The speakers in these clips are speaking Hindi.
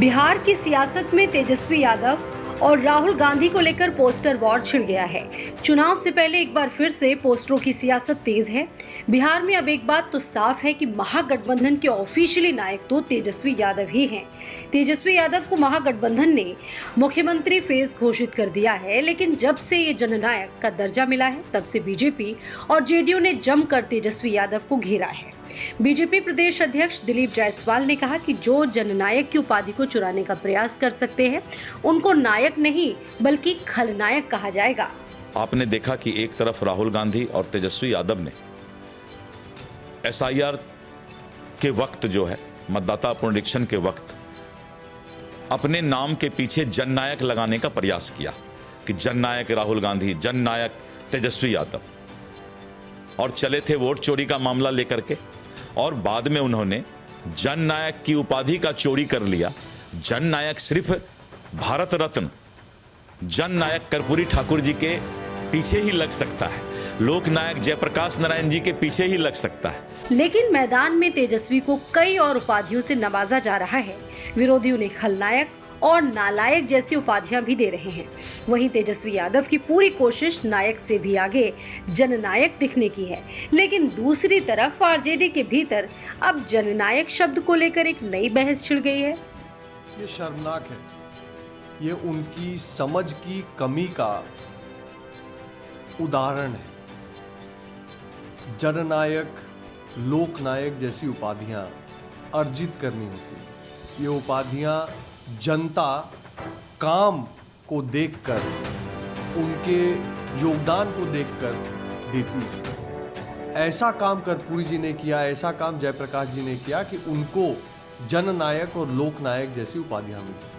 बिहार की सियासत में तेजस्वी यादव और राहुल गांधी को लेकर पोस्टर वॉर छिड़ गया है। चुनाव से पहले एक बार फिर से पोस्टरों की सियासत तेज है। बिहार में अब एक बात तो साफ है कि महागठबंधन के ऑफिशियली नायक तो तेजस्वी यादव ही हैं। तेजस्वी यादव को महागठबंधन ने मुख्यमंत्री फेस घोषित कर दिया है, लेकिन जब से ये जननायक का दर्जा मिला है तब से बीजेपी और जेडीयू ने जमकर तेजस्वी यादव को घेरा है। बीजेपी प्रदेश अध्यक्ष दिलीप जायसवाल ने कहा कि जो जननायक की उपाधि को चुराने का प्रयास कर सकते हैं उनको नायक नहीं बल्कि खलनायक कहा जाएगा। आपने देखा कि एक तरफ राहुल गांधी और तेजस्वी यादव ने एसआईआर के वक्त जो है मतदाता पुनरीक्षण के वक्त अपने नाम के पीछे जननायक लगाने का प्रयास किया कि जननायक राहुल गांधी, जननायक तेजस्वी यादव, और चले थे वोट चोरी का मामला लेकर के, और बाद में उन्होंने जननायक की उपाधि का चोरी कर लिया। जननायक सिर्फ भारत रत्न जननायक कर्पूरी ठाकुर जी के पीछे ही लग सकता है, लोकनायक जयप्रकाश नारायण जी के पीछे ही लग सकता है। लेकिन मैदान में तेजस्वी को कई और उपाधियों से नवाजा जा रहा है। विरोधियों ने खलनायक और नालायक जैसी उपाधियां भी दे रहे हैं। वहीं तेजस्वी यादव की पूरी कोशिश नायक से भी आगे जननायक दिखने की है। लेकिन दूसरी तरफ आरजेडी के भीतर अब जननायक शब्द को लेकर एक नई बहस छिड़ गई है। ये शर्मनाक है। ये उनकी समझ की कमी का उदाहरण है। जननायक, लोकनायक जैसी उपाधियां अर्जित करनी होती है। ये उपाधियां जनता काम को देखकर, उनके योगदान को देखकर देती है। ऐसा काम कर्पूरी जी ने किया, ऐसा काम जयप्रकाश जी ने किया कि उनको जननायक और लोकनायक जैसी उपाधियां मिली।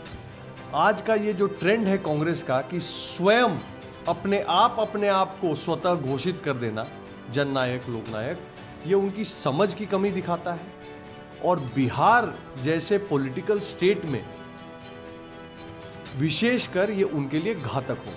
आज का ये जो ट्रेंड है कांग्रेस का कि स्वयं अपने आप को स्वतः घोषित कर देना जननायक, लोकनायक, ये उनकी समझ की कमी दिखाता है और बिहार जैसे पॉलिटिकल स्टेट में विशेषकर ये उनके लिए घातक हो,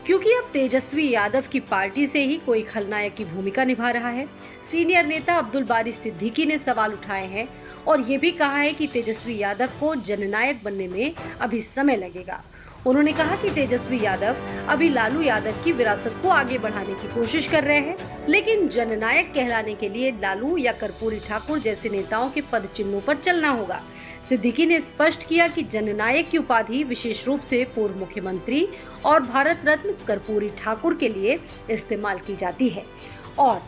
क्योंकि अब तेजस्वी यादव की पार्टी से ही कोई खलनायक की भूमिका निभा रहा है। सीनियर नेता अब्दुल बारी सिद्दीकी ने सवाल उठाए हैं और ये भी कहा है कि तेजस्वी यादव को जननायक बनने में अभी समय लगेगा। उन्होंने कहा कि तेजस्वी यादव अभी लालू यादव की विरासत को आगे बढ़ाने की कोशिश कर रहे हैं, लेकिन जननायक कहलाने के लिए लालू या कर्पूरी ठाकुर जैसे नेताओं के पद चिन्हों पर चलना होगा। सिद्दीकी ने स्पष्ट किया कि जननायक की उपाधि विशेष रूप से पूर्व मुख्यमंत्री और भारत रत्न कर्पूरी ठाकुर के लिए इस्तेमाल की जाती है और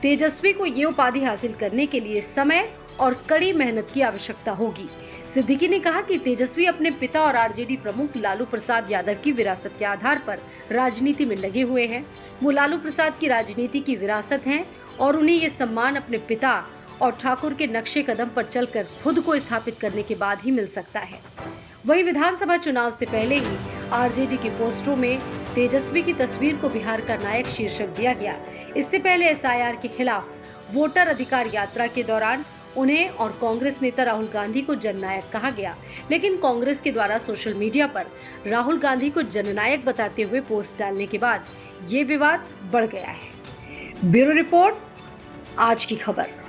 तेजस्वी को ये उपाधि हासिल करने के लिए समय और कड़ी मेहनत की आवश्यकता होगी। सिद्दीकी ने कहा कि तेजस्वी अपने पिता और आरजेडी प्रमुख लालू प्रसाद यादव की विरासत के आधार पर राजनीति में लगे हुए हैं। वो लालू प्रसाद की राजनीति की विरासत हैं और उन्हें ये सम्मान अपने पिता और ठाकुर के नक्शे कदम पर चलकर खुद को स्थापित करने के बाद ही मिल सकता है। वहीं विधानसभा चुनाव से पहले ही आरजेडी की पोस्टरों में तेजस्वी की तस्वीर को बिहार का नायक शीर्षक दिया गया। इससे पहले एसआईआर के खिलाफ वोटर अधिकार यात्रा के दौरान उन्हें और कांग्रेस नेता राहुल गांधी को जननायक कहा गया, लेकिन कांग्रेस के द्वारा सोशल मीडिया पर राहुल गांधी को जननायक बताते हुए पोस्ट डालने के बाद ये विवाद बढ़ गया है। ब्यूरो रिपोर्ट, आज की खबर।